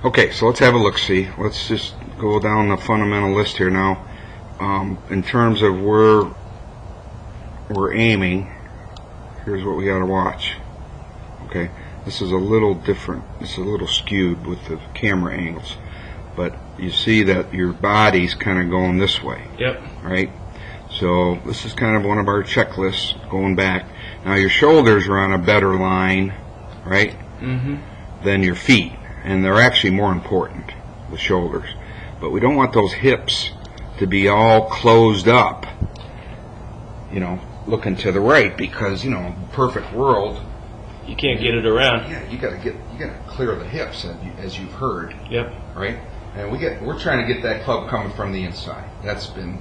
Okay, so let's have a look-see. Let's just go down the fundamental list here now. In terms of where we're aiming, here's what we got to watch. Okay, this is a little different. This is a little skewed with the camera angles, but you see that your body's kind of going this way. Yep. Right? So this is kind of one of our checklists going back. Now your shoulders are on a better line, right? Than your feet, and they're actually more important, the shoulders. But we don't want those hips to be all closed up, you know, looking to the right, because, you know, perfect world, you can't get it around. Yeah, you gotta clear the hips, as you've heard. Yep. Right? And we're trying to get that club coming from the inside. That's been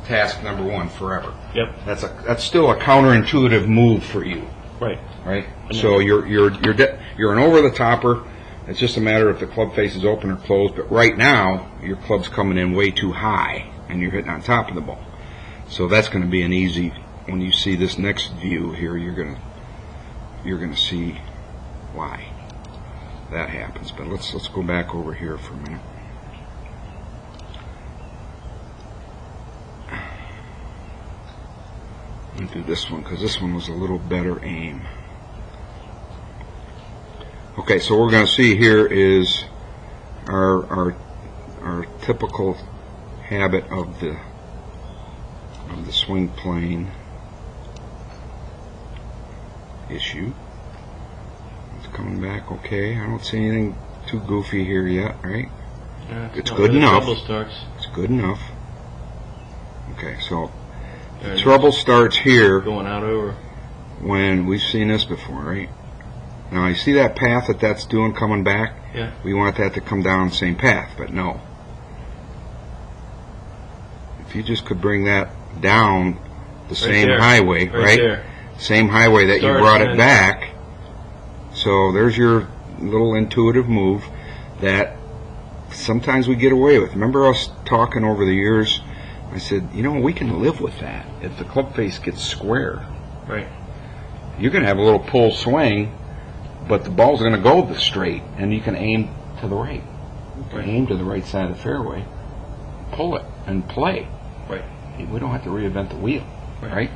task number one forever. Yep. That's still a counterintuitive move for you. Right. Right. So you're an over the topper. It's just a matter if the club face is open or closed. But right now your club's coming in way too high, and you're hitting on top of the ball. So that's going to be an easy. When you see this next view here, you're gonna see why that happens. But let's go back over here for a minute. Let me do this one, because this one was a little better aim. Okay, so what we're going to see here is our typical habit of the swing plane issue. It's coming back okay. I don't see anything too goofy here yet, right? Yeah, it's good enough. Trouble starts. It's good enough. Okay, so the trouble starts here. Going out over. When we've seen this before, right? Now you see that path that's doing coming back? Yeah. We want that to come down the same path, but no. If you just could bring that down the same highway, right? There. Same highway that you brought it back. So there's your little intuitive move that sometimes we get away with. Remember us talking over the years? I said, you know, we can live with that if the club face gets square. Right. You're going to have a little pull swing, but the ball's going to go straight, and you can aim to the right. You can aim to the right side of the fairway, pull it, and play. Right. We don't have to reinvent the wheel, right?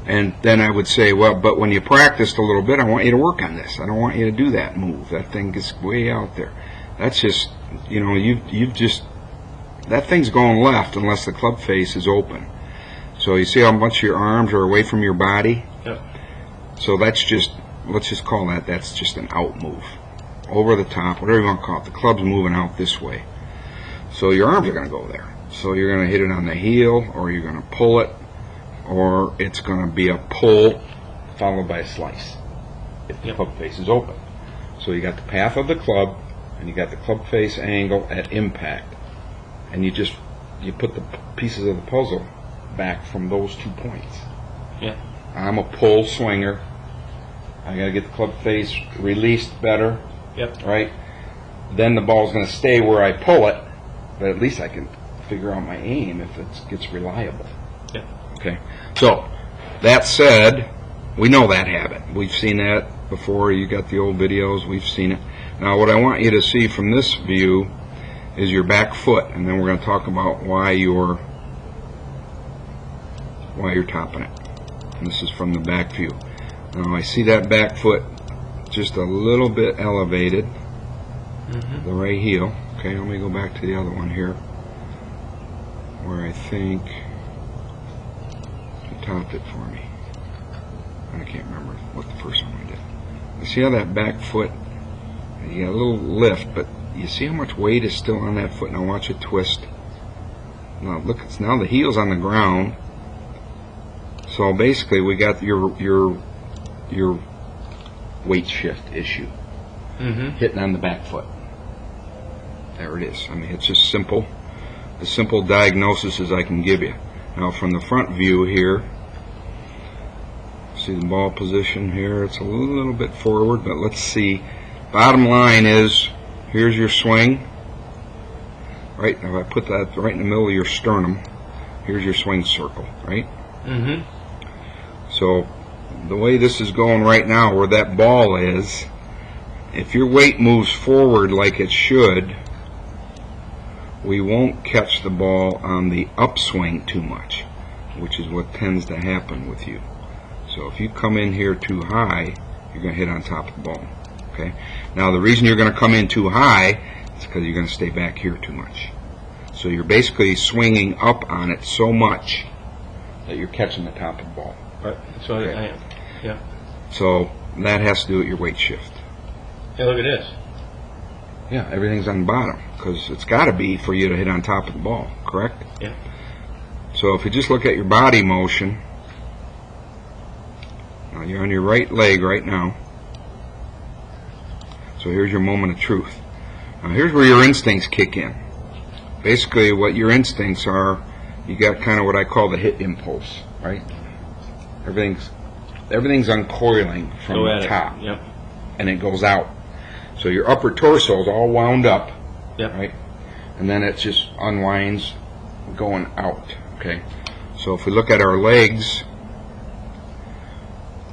And then I would say, well, but when you practiced a little bit, I want you to work on this. I don't want you to do that move. That thing gets way out there. That's just, you know, you've just, that thing's going left unless the club face is open. So you see how much your arms are away from your body? Yep. So that's just, let's just call that's just an out move. Over the top, whatever you want to call it. The club's moving out this way. So your arms are going to go there. So you're going to hit it on the heel, or you're going to pull it, or it's going to be a pull followed by a slice if the club face is open. So you got the path of the club, and you got the club face angle at impact, and you put the pieces of the puzzle back from those 2 points. Yeah. I'm a pull swinger. I got to get the club face released better. Yep. Right. Then the ball's going to stay where I pull it, but at least I can figure out my aim if it gets reliable. Yeah. Okay. So that said, we know that habit. We've seen that before. You got the old videos. We've seen it. Now, what I want you to see from this view is your back foot, and then we're going to talk about why you're topping it. And this is from the back view. Now, I see that back foot just a little bit elevated, the right heel. Okay, let me go back to the other one here, where I think you topped it for me. I can't remember what the first one we did. You see how that back foot, you got a little lift, but you see how much weight is still on that foot. Now watch it twist. Now look, now the heel's on the ground. So basically we got your weight shift issue hitting on the back foot. There it is. I mean, it's just simple. As simple diagnosis as I can give you. Now from the front view here, see the ball position here, it's a little bit forward, but let's see. Bottom line is, here's your swing. Right, if I put that right in the middle of your sternum, here's your swing circle, right? So the way this is going right now, where that ball is, if your weight moves forward like it should, we won't catch the ball on the upswing too much, which is what tends to happen with you. So if you come in here too high, you're going to hit on top of the ball. Okay. Now the reason you're going to come in too high is because you're going to stay back here too much. So you're basically swinging up on it so much that you're catching the top of the ball. Right. That's what Okay. I am. Yeah. So that has to do with your weight shift. Yeah, look at this. Yeah, everything's on the bottom because it's got to be for you to hit on top of the ball, correct? Yeah. So if you just look at your body motion, now you're on your right leg right now. So here's your moment of truth. Now here's where your instincts kick in. Basically what your instincts are, you got kind of what I call the hit impulse, right? Everything's uncoiling from Go at the it. top, Yep. and it goes out. So your upper torso is all wound up, Yep. right? And then it just unwinds going out, okay? So if we look at our legs,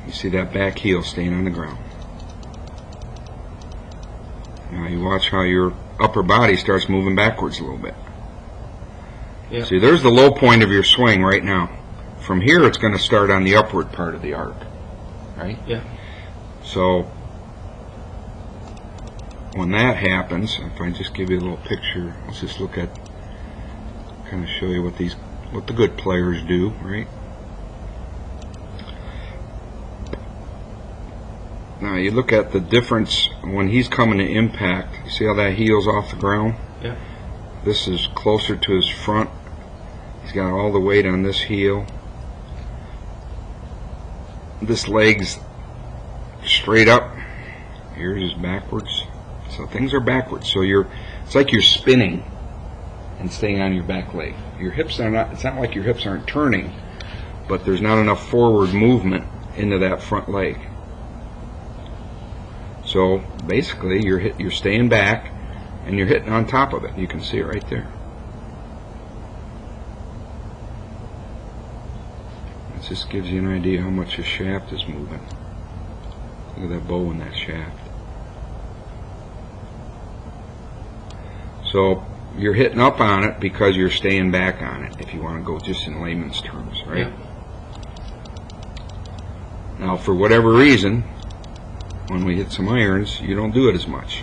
you see that back heel staying on the ground. Now you watch how your upper body starts moving backwards a little bit. Yeah. See, there's the low point of your swing right now. From here, it's going to start on the upward part of the arc, right? Yeah. So when that happens, if I just give you a little picture, let's just look at, kind of show you what the good players do, right? Now you look at the difference when he's coming to impact. You see how that heel's off the ground? Yeah. This is closer to his front. He's got all the weight on this heel. This leg's straight up. Yours is backwards. So things are backwards. So it's like you're spinning and staying on your back leg. Your hips are not, it's not like your hips aren't turning, but there's not enough forward movement into that front leg. So basically you're staying back and you're hitting on top of it. You can see it right there. It just gives you an idea how much your shaft is moving. Look at that bow in that shaft. So you're hitting up on it because you're staying back on it, if you want to go just in layman's terms, right? Yeah. Now, for whatever reason, when we hit some irons, you don't do it as much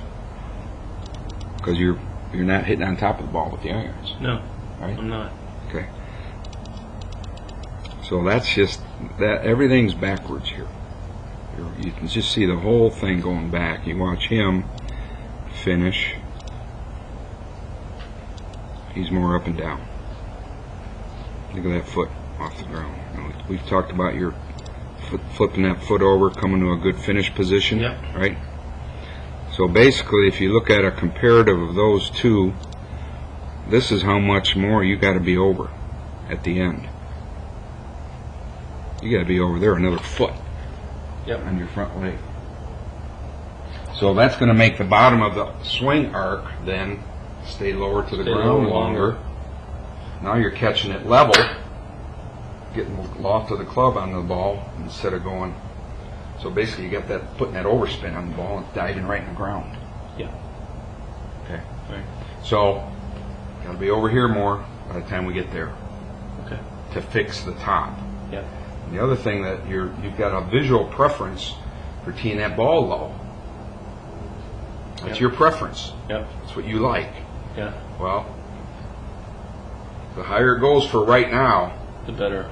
because you're not hitting on top of the ball with the irons, No, right? I'm not. Okay. So that's just that. Everything's backwards here. You can just see the whole thing going back. You watch him finish. He's more up and down. Look at that foot off the ground. We've talked about your flipping that foot over, coming to a good finish position, Yep. right? So basically, if you look at a comparative of those two, this is how much more you got to be over at the end. You got to be over there another foot Yep. on your front leg. So that's going to make the bottom of the swing arc then stay lower to the Stay ground lower longer. Now you're catching it level, getting the loft of the club on the ball instead of going. So basically, you got that putting that overspin on the ball and diving right in the ground. Yeah. Okay. Right. So got to be over here more by the time we get there Okay. to fix the top. Yeah. And the other thing that you've got a visual preference for teeing that ball low. That's Yep. your preference. Yep. That's what you like. Yeah. Well, the higher it goes for right now, The better.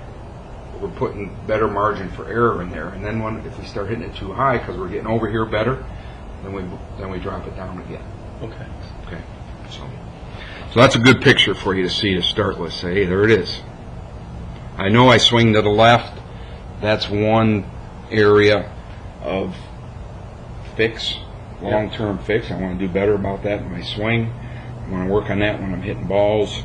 we're putting better margin for error in there. And then if we start hitting it too high because we're getting over here better, then we drop it down again. Okay. Okay. So that's a good picture for you to see to start with. Say, hey, there it is. I know I swing to the left. That's one area of fix, long-term fix. I want to do better about that in my swing. I want to work on that when I'm hitting balls.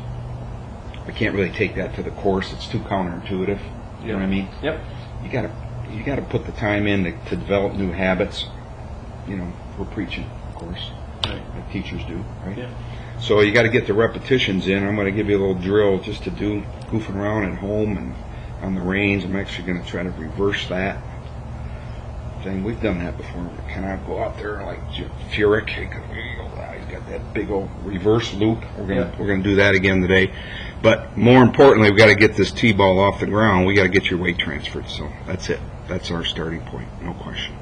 I can't really take that to the course. It's too counterintuitive. You know what I mean? Yep. You gotta put the time in to develop new habits. You know, we're preaching, of course, Right. like teachers do, right? Yeah. So you got to get the repetitions in. I'm going to give you a little drill just to do goofing around at home and on the range. I'm actually going to try to reverse that thing. We've done that before. We cannot go out there like Furyk. He's got that big old reverse loop. We're gonna do that again today. But more importantly, we've got to get this T-ball off the ground. We got to get your weight transferred. So that's it. That's our starting point. No question.